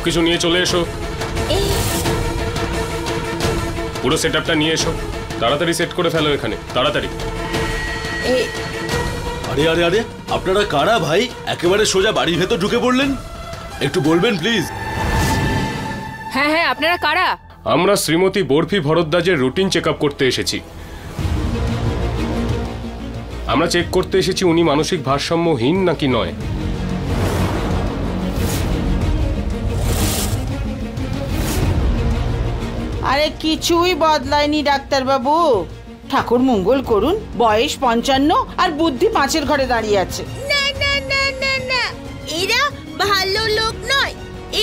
সবকিছু নিয়ে চলে এসো, পুরো সেটআপটা নিয়ে এসো, তাড়াতাড়ি সেট করে ফেলো এখানে, তাড়াতাড়ি। আরে আরে আরে, আপনারা কারা ভাই? একেবারে সোজা বাড়ির ভেতর ঢুকে পড়লেন, একটু বলবেন প্লিজ। হ্যাঁ হ্যাঁ, আপনারা কারা? আমরা শ্রীমতী বরফি ভরদ্বাজের রুটিন চেক আপ করতে এসেছি। আমরা চেক করতে এসেছি উনি মানসিক ভারসাম্যহীন নাকি নয়। আরে কিছুই বদলায়নি ডাক্তারবাবু, ঠাকুর মঙ্গল করুন। বয়স 55 আর বুদ্ধি 5-এর ঘরে দাঁড়িয়ে আছে। না না না না না, এরা ভালো লোক নয়,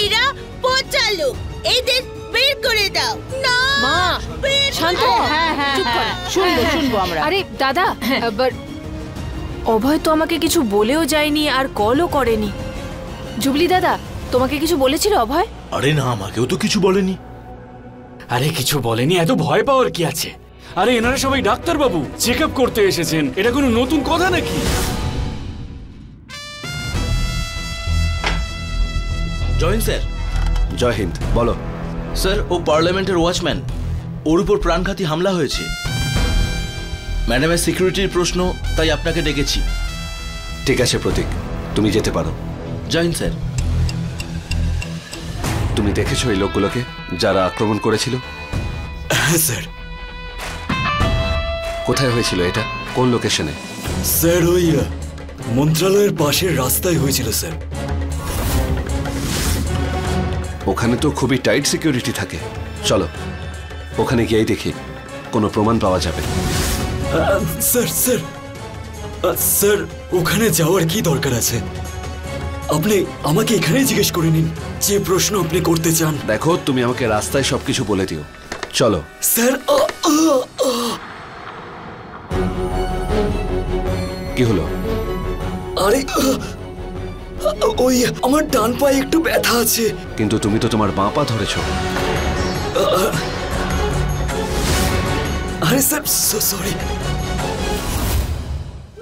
এরা পচা লোক। এদের বের করে দাও। না মা, শান্ত হও। হ্যাঁ হ্যাঁ হ্যাঁ, শুনবো আমরা। আরে দাদা, অভয় তো আমাকে কিছু বলেও যায়নি আর কলও করেনি। জুবলি দাদা, তোমাকে কিছু বলেছিল অভয়? আরে না, আমাকেও তো কিছু বলেনি। আরে কিছু বলেনি, এত ভয় পাওয়ার কি আছে? আরে এনারা সবাই ডাক্তারবাবু, চেক আপ করতে এসেছেন, এটা কোনো নতুন কথা নাকি? Join sir. জয় হিন্দ, বলো। স্যার, ও পার্লামেন্টের ওয়াচম্যান, ওর উপর প্রাণঘাতী হামলা হয়েছে। ম্যাডামের সিকিউরিটির প্রশ্ন, তাই আপনাকে ডেকেছি। ঠিক আছে প্রতীক, তুমি যেতে পারো। Join sir. তুমি দেখেছো এই লোকগুলোকে যারা আক্রমণ করেছিল? হ্যাঁ স্যার। কোথায় হয়েছিল এটা, কোন লোকেশনে? স্যার ওই মন্ত্রালয়ের পাশের রাস্তায় হয়েছিল স্যার। ওখানে তো খুবই টাইট সিকিউরিটি থাকে। চলো ওখানে গিয়েই দেখি কোনো প্রমাণ পাওয়া যাবে। স্যার স্যার স্যার, ওখানে যাওয়ার কি দরকার আছে? আপনি আমাকে এখানেই জিজ্ঞেস করে নিন যে প্রশ্ন আপনি করতে চান। দেখো, তুমি আমাকে রাস্তায় সবকিছু বলে দিও। চলো। স্যার, কি হলো? আরে ওই আমার ডান পায়ে একটু ব্যথা আছে। কিন্তু তুমি তো তোমার বাঁ পা ধরেছো। আরে স্যার, সরি।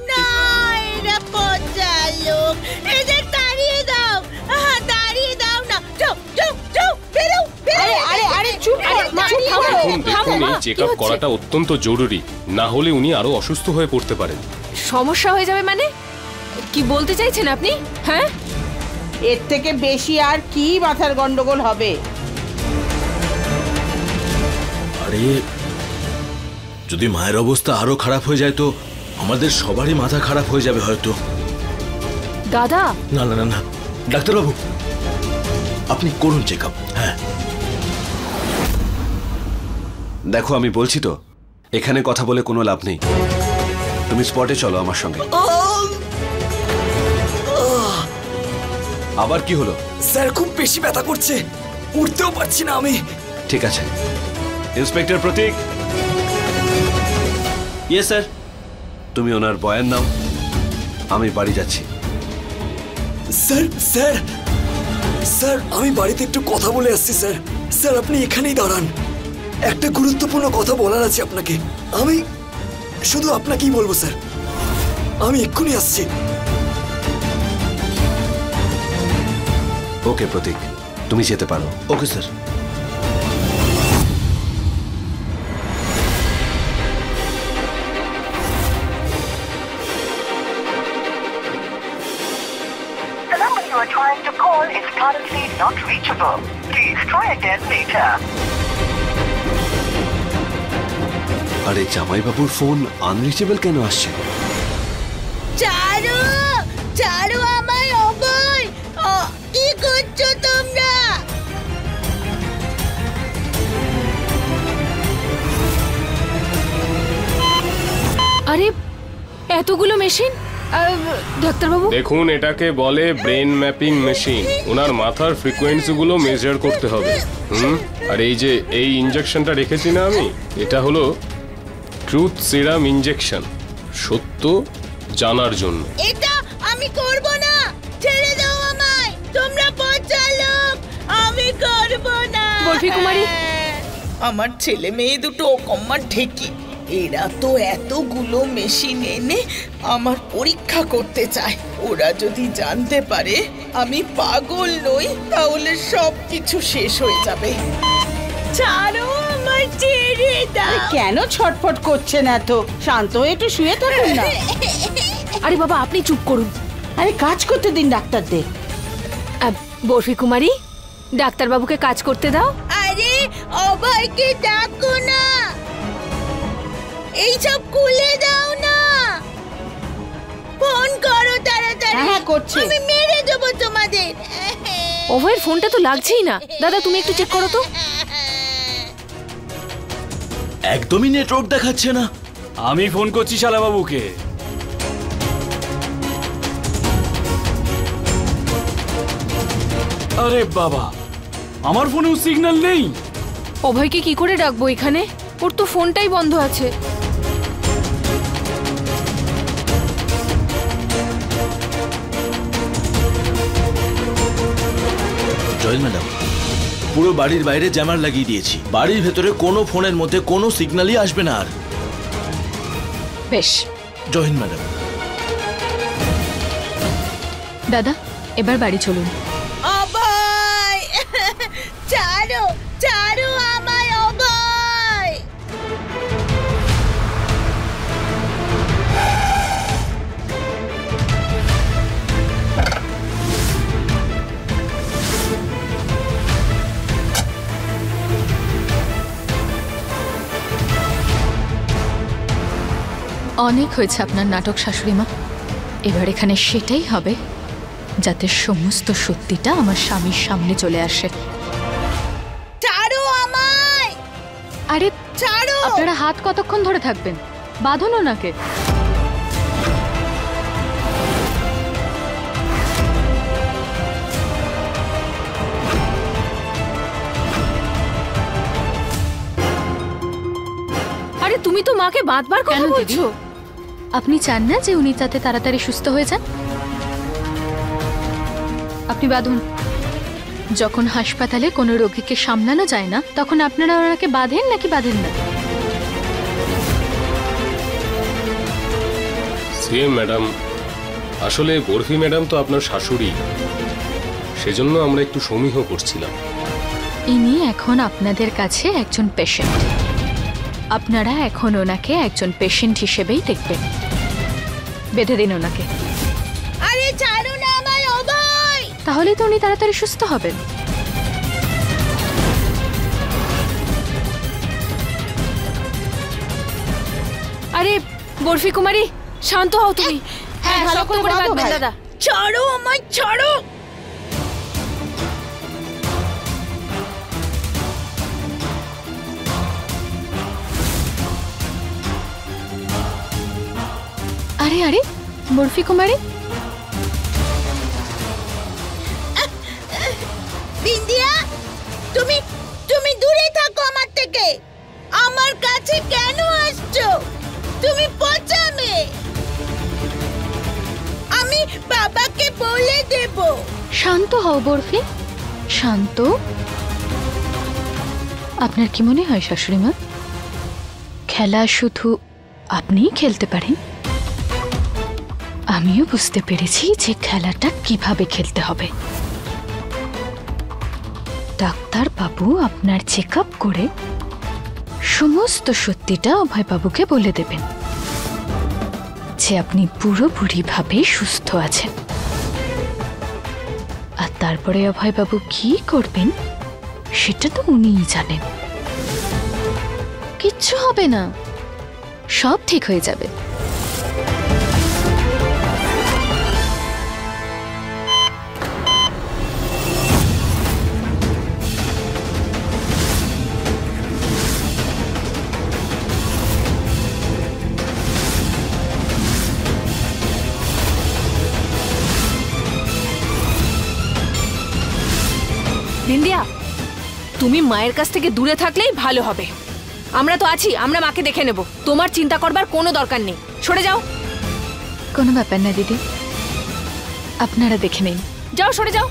না, এরা পচা লোক, এদের তাড়িয়ে দাও। তাড়িয়ে দাও না। চুপ চুপ চুপ, বেরো বেরো। আরে আরে চুপ কর, চুপ থামো। দেখুন, এই চেক আপ করাটা অত্যন্ত জরুরি, না হলে উনি আরো অসুস্থ হয়ে পড়তে পারেন। সমস্যা হয়ে যাবে মানে? কি বলতে চাইছেন আপনি? হ্যাঁ, এর থেকে বেশি আর কি মাথার গন্ডগোল হবে? আরে যদি মায়ের অবস্থা আরো খারাপ হয়ে যায় তো আমাদের সবারই মাথা খারাপ হয়ে যাবে হয়তো। দাদা। না না না না, ডাক্তারবাবু আপনি করুন চেক আপ। হ্যাঁ দেখো, আমি বলছি তো, এখানে কথা বলে কোনো লাভ নেই। তুমি স্পটে চলো আমার সঙ্গে। আবার কি হলো? স্যার, খুব বেশি ব্যথা করছে, উঠতেও পারছি না আমি। ঠিক আছে, ইন্সপেক্টর প্রতীক। Yes sir. তুমি ওনার বয়ান নাও, আমি বাড়ি যাচ্ছি। স্যার স্যার স্যার, আমি বাড়িতে একটু কথা বলে আসছি স্যার। স্যার আপনি এখানেই দাঁড়ান, একটা গুরুত্বপূর্ণ কথা বলার আছে আপনাকে। আমি শুধু আপনাকেই বলবো স্যার, আমি এক্ষুনি আসছি। ওকে প্রতীক, তুমি যেতে পারো। Okay sir. The number you are trying to call is currently not reachable. Please try again later. আরে জামাইবাবুর ফোন আনরিচেবল কেন আসছে? ছাড়ো ছাড়ো আমায় অভয়, কি করছো তোমরা? আরে এতগুলো মেশিন! ডাক্তারবাবু দেখুন, এটাকে বলে ব্রেন ম্যাপিং মেশিন। ওনার মাথার ফ্রিকোয়েন্সিগুলো মেজার করতে হবে। আর এই যে এই ইনজেকশনটা রেখেছি না আমি, এটা হলো ট্রুথ সিরাম ইনজেকশন, সত্য জানার জন্য। এটা আমি করব না, ছেড়ে দাও আমায়, তোমরা পচা লোক, আমি করব না। বরফি কুমারী, আমার ছেলে মেয়ে দুটো অকম্মার ঢেকি, এরা তো এতগুলো মেশিন এনে আমার পরীক্ষা করতে চায়। ওরা যদি জানতে পারে আমি পাগল নই তাহলে সবকিছু শেষ হয়ে যাবে। ছাড়ো আমার, ছেড়ে দাও। কেন ছটফট করছেন এত? শান্ত হয়ে একটু শুয়ে থাকুন না। আরে বাবা আপনি চুপ করুন। আরে কাজ করতে দিন ডাক্তারদের। বরফি কুমারী, ডাক্তারবাবুকে কাজ করতে দাও। আরে অভয়কে ডাকো না, এইসব খুলে দাও না, ফোন করো তাড়াতাড়ি। হ্যাঁ করছি। আমি মেরে দেবো তোমাদের। অভয়ের ফোনটা তো লাগছেই না। দাদা তুমি একটু চেক করো তো। একদমই নেটওয়ার্ক দেখাচ্ছে না। আমি ফোন করছি শালাবাবুকে। আরে বাবা, আমার ফোনেও সিগন্যাল নেই। অভয়কে কি করে ডাকবো এখানে? ওর তো ফোনটাই বন্ধ আছে। জয়েল ম্যাডাম, পুরো বাড়ির বাইরে জ্যামার লাগিয়ে দিয়েছি। বাড়ির ভেতরে কোনো ফোনের মধ্যে কোনো সিগন্যালই আসবে না আর। বেশ। Joel madam. দাদা এবার বাড়ি চলুন। অভয়, ছাড়ো ছাড়ো আমায় অভয়। অনেক হয়েছে আপনার নাটক শাশুড়িমা। এবার এখানে সেটাই হবে যাতে সমস্ত সত্যিটা আমার স্বামীর সামনে চলে আসে। ছাড়ো আমায়। আরে ছাড়ো। আপনারা হাত কতক্ষণ ধরে থাকবেন? বাঁধুন ওনাকে। আরে তুমি তো মাকে বাঁধবার কথা কেন দিদি? বলছো। আপনি চান না যে উনি যাতে তাড়াতাড়ি সুস্থ হয়ে যান? আপনি বাঁধুন। যখন হাসপাতালে কোনো রোগীকে সামলানো যায় না তখন আপনারা ওনাকে বাঁধেন নাকি বাঁধেন না? সেম ম্যাডাম, আসলে বরফি ম্যাডাম তো আপনার শাশুড়ি, সেজন্য আমরা একটু সমীহ করছিলাম। ইনি এখন আপনাদের কাছে একজন পেশেন্ট। আপনারা এখন ওনাকে একজন পেশেন্ট হিসেবেই দেখবেন। বেঁধে দিন ওনাকে। আরে ছাড়ো না আমায় অভয়। তাহলে তো উনি তাড়াতাড়ি সুস্থ হবেন। আরে বরফি কুমারী শান্ত হও তুমি। হ্যাঁ ভালো শক্ত করে করে বাঁধো বাঁধবেন ভাই। দাদা। ছাড়ো আমায়, ছাড়ো। আরে আরে বরফি কুমারী, বিন্দিয়া, তুমি তুমি দূরে থাকো আমার থেকে। আমার কাছে কেন আসছো? তুমি পচা মেয়ে। আমি বাবাকে বলে দেব। শান্ত হও বরফি, শান্ত। আপনার কি মনে হয় শাশুড়িমা, খেলা শুধু আপনিই খেলতে পারেন? আমিও বুঝতে পেরেছি যে খেলাটা কিভাবে খেলতে হবে। ডাক্তার বাবু আপনার চেক আপ করে সমস্ত সত্যিটা অভয়বাবুকে বলে দেবেন যে আপনি পুরোপুরিভাবে সুস্থ আছেন। আর তারপরে অভয়বাবু কি করবেন সেটা তো উনিই জানেন। কিচ্ছু হবে না, সব ঠিক হয়ে যাবে। বিন্দিয়া তুমি মায়ের কাছ থেকে দূরে থাকলেই ভালো হবে। আমরা তো আছি, আমরা মাকে দেখে নেব। তোমার চিন্তা করবার কোনো দরকার নেই, সরে যাও। কোনো ব্যাপার না দিদি, আপনারা দেখে নিন। যাও সরে যাও।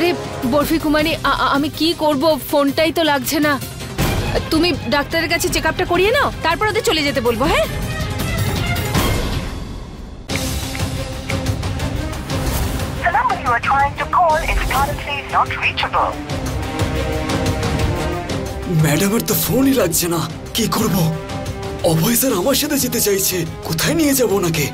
আরে বরফি কুমারী, আমি কি করব? ফোনটাই তো লাগছে না। তুমি ডাক্তারের কাছে চেক আপটা করিয়ে নাও, তারপর ওদের চলে যেতে বলবো। হ্যাঁ, The number you are trying to call is currently not reachable. ম্যাডামের তো ফোনই লাগছে না, কি করব? অভয় স্যার আমার সাথে যেতে চাইছে, কোথায় নিয়ে যাব ওনাকে?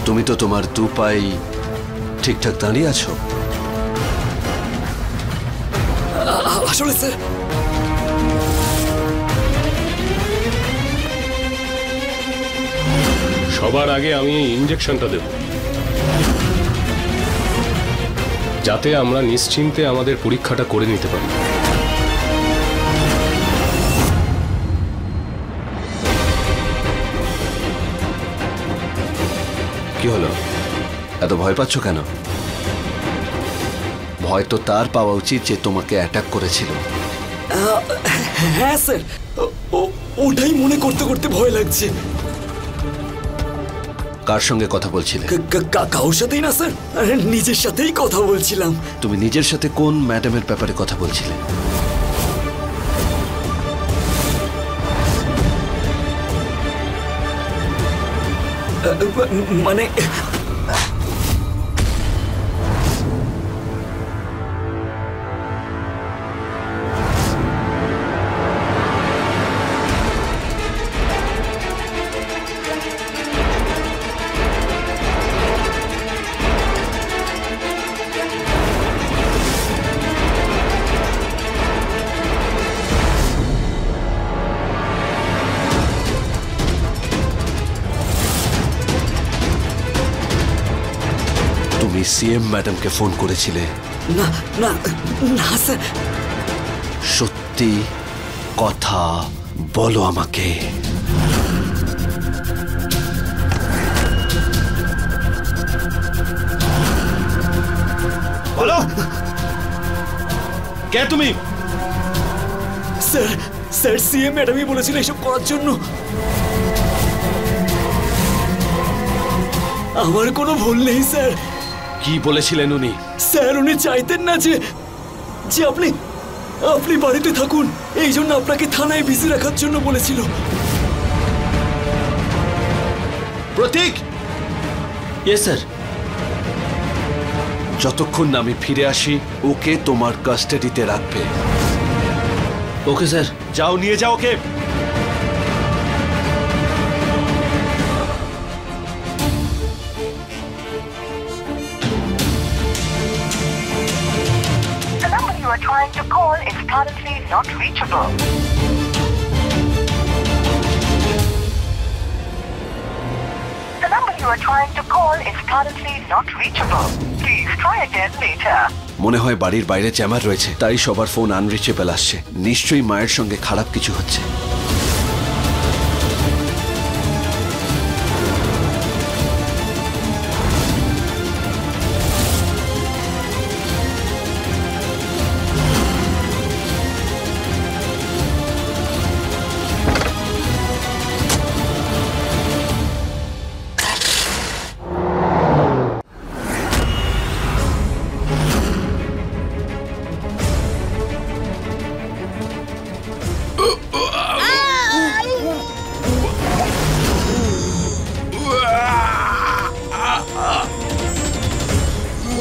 তুমি তো তোমার দু পাই ঠিকঠাক দাঁড়িয়ে আছো। আসলে স্যার, সবার আগে আমি এই ইঞ্জেকশনটা দেব, যাতে আমরা নিশ্চিন্তে আমাদের পরীক্ষাটা করে নিতে পারি। কি হলো, এত ভয় পাচ্ছ কেন? ভয় তো তার পাওয়া উচিত যে তোমাকে অ্যাটাক করেছিল। হ্যাঁ স্যার, ওটাই মনে করতে করতে ভয় লাগছে। কার সঙ্গে কথা বলছিলে? কারোর সাথেই না স্যার, নিজের সাথেই কথা বলছিলাম। তুমি নিজের সাথে কোন ম্যাডামের ব্যাপারে কথা বলছিলে? মানে তুমি সিএম ম্যাডামকে ফোন করেছিলে? না না না স্যার। সত্যি কথা বলো আমাকে। বলো, কে তুমি? স্যার স্যার সিএম ম্যাডামই বলেছিল এসব করার জন্য। আমার কোনো ভুল নেই স্যার। কি বলেছিলেন উনি? স্যার উনি চাইতেন না যে যে আপনি আপনি বাড়িতে থাকুন, এই জন্য আপনাকে থানায় বিজি রাখার জন্য বলেছিল। প্রতীক। Yes sir. যতক্ষণ না আমি ফিরে আসি ওকে তোমার কাস্টাডিতে রাখবে। Okay sir. যাও, নিয়ে যাও ওকে। The number you are trying to call is currently not reachable. The number you are trying to call is currently not reachable. Please try again later. মনে হয় বাড়ির বাইরে জ্যামার রয়েছে, তাই সবার ফোন আনরিচেবল আসছে। নিশ্চয়ই মায়ের সঙ্গে খারাপ কিছু হচ্ছে।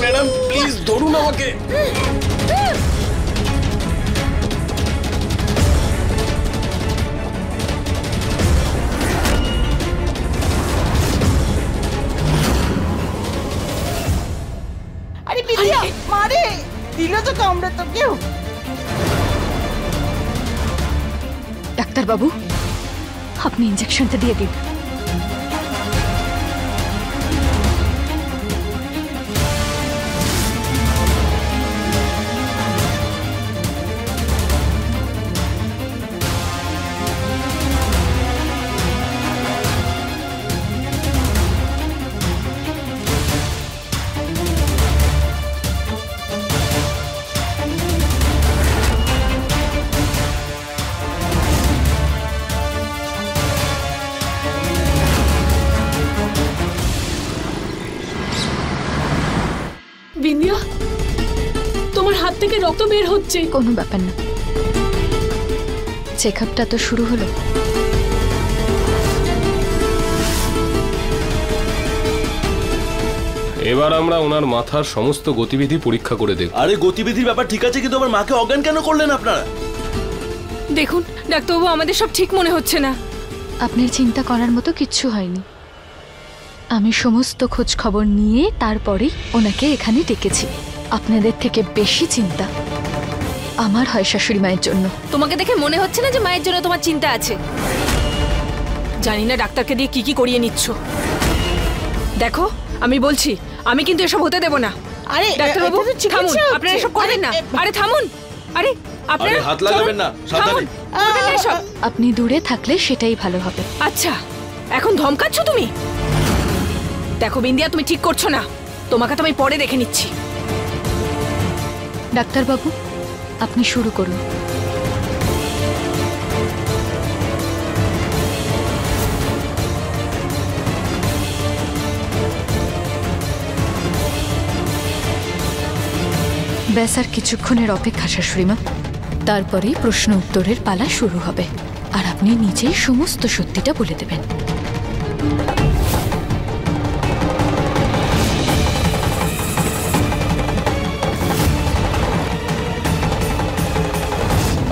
ম্যাডাম প্লিজ ধরুন আমাকে। আরে বিদিয়া মারে দিল তো কামড়ে তো কেউ। ডাক্তার বাবু, আপনি ইঞ্জেকশনটা দিয়ে দিন। থেকে রক্ত বের হচ্ছে। কোনো ব্যাপার না, চেক আপটা তো শুরু হলো। এবার আমরা ওনার মাথার সমস্ত গতিবিধি পরীক্ষা করে দেখব। আরে গতিবিধির ব্যাপার ঠিক আছে, কিন্তু আমার মাকে অজ্ঞান কেন করলেন আপনারা? দেখুন ডাক্তারবাবু, আমাদের সব ঠিক মনে হচ্ছে না। আপনার চিন্তা করার মতো কিচ্ছু হয়নি। আমি সমস্ত খোঁজ খবর নিয়ে তারপরেই ওনাকে এখানে ডেকেছি। আপনাদের থেকে বেশি চিন্তা আমার হয় শাশুড়ি মায়ের জন্য। তোমাকে দেখে মনে হচ্ছে না যে মায়ের জন্য তোমার চিন্তা আছে? জানি না ডাক্তারকে দিয়ে কি কি করিয়ে নিচ্ছ। দেখো আমি বলছি, আমি কিন্তু এসব হতে দেব না। আরে ডাক্তারবাবু এটা তো চিকিৎসা থামুন, হচ্ছে। আপনারা এসব করবেন না। আরে থামুন, আরে আপনারা হাত লাগাবেন না, সাবধানে। করবেন না এসব। আপনি দূরে থাকলে সেটাই ভালো হবে। আচ্ছা এখন ধমকাচ্ছ তুমি? দেখো বিন্দিয়া, তুমি ঠিক করছো না। তোমাকে তো আমি পরে দেখে নিচ্ছি। ডাক্তারবাবু আপনি শুরু করুন। ব্যাস আর কিছুক্ষণের অপেক্ষা শাশুড়িমা, তারপরেই প্রশ্ন উত্তরের পালা শুরু হবে আর আপনি নিজেই সমস্ত সত্যিটা বলে দেবেন।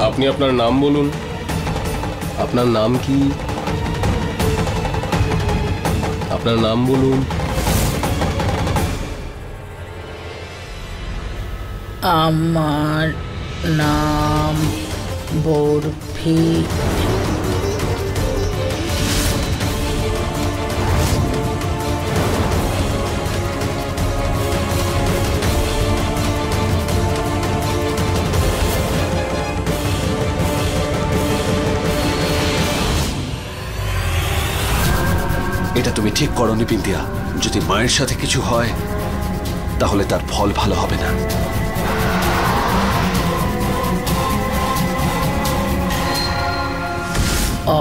আপনি আপনার নাম বলুন। আপনার নাম কি? আপনার নাম বলুন। আমার নাম বরফি। এটা তুমি ঠিক করনি বিন্দিয়া। যদি মায়ের সাথে কিছু হয় তাহলে তার ফল ভালো হবে না।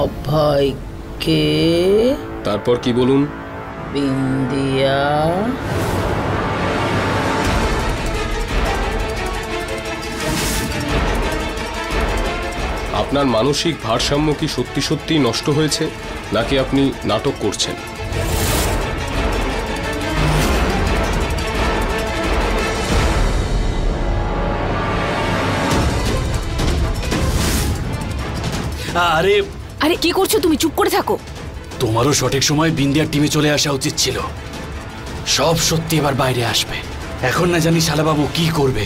অভয়কে। তারপর কি বলুন? বিন্দিয়া। আপনার মানসিক ভারসাম্য কি সত্যি সত্যি নষ্ট হয়েছে, নাকি আপনি নাটক করছেন? আরে আরে কি করছো তুমি? চুপ করে থাকো। তোমারও সঠিক সময় বিন্দিয়ার টিমে চলে আসা উচিত ছিল। সব সত্যি এবার বাইরে আসবে। এখন না জানি শালাবাবু কি করবে।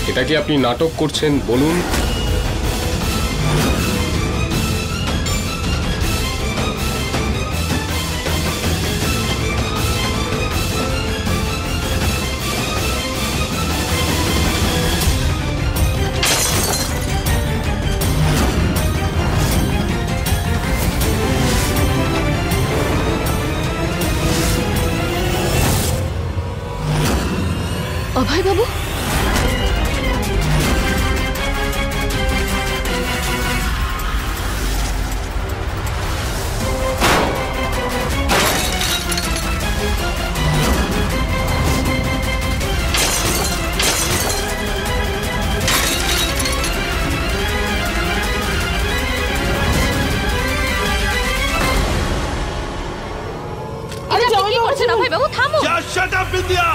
এটা কি আপনি নাটক করছেন বলুন? অভয় বাবু, কি করছেন অভয় বাবু? থামো। Shut up Bindiya.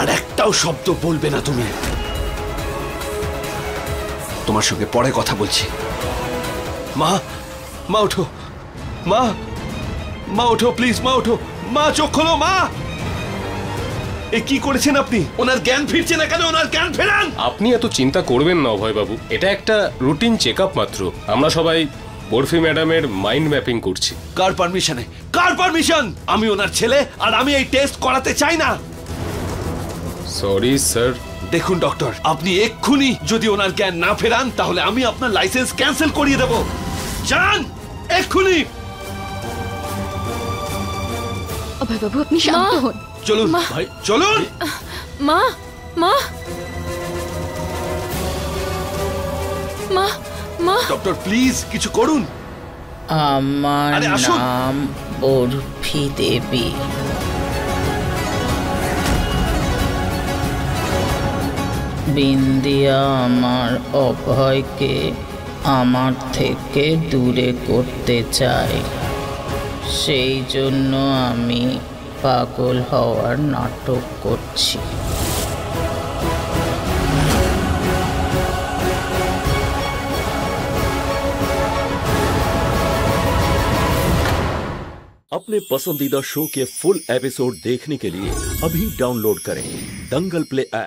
আর একটাও শব্দ বলবে না তুমি। তোমার সঙ্গে পরে কথা বলছি। মা, মা ওঠো। মা, মা ওঠো প্লিজ। মা ওঠো। মা চোখ খোলো। মা, এ কি করেছেন আপনি? ওনার জ্ঞান ফিরছে না কেন? ওনার জ্ঞান ফেরান। আপনি এত চিন্তা করবেন না অভয় বাবু, এটা একটা রুটিন চেক আপ মাত্র। আমরা সবাই বরফি ম্যাডামের মাইন্ড ম্যাপিং করছি। কার পারমিশনে? কার পারমিশন? আমি ওনার ছেলে আর আমি এই টেস্ট করাতে চাই না। Sorry sir. দেখুন ডক্টর, আপনি এক্ষুনি যদি ওনার জ্ঞান না ফেরান তাহলে আমি আপনার লাইসেন্স ক্যান্সেল করিয়ে দেব। যান এক্ষুনি। অভয়বাবু আপনি শান্ত হন। চলুন ভাই, চলুন। মা মা মা মা ডক্টর প্লিজ কিছু করুন। আমার আরে, আসুন। নাম বরফি দেবী। বিন্দিয়া আমার অভয়কে আমার থেকে দূরে করতে চায়, সেই জন্য আমি পাগল হওয়ার নাটক করছি। अपने पसंदीदा शो के फुल एपिसोड देखने के लिए अभी डाउनलोड करें दंगल प्ले ऐप।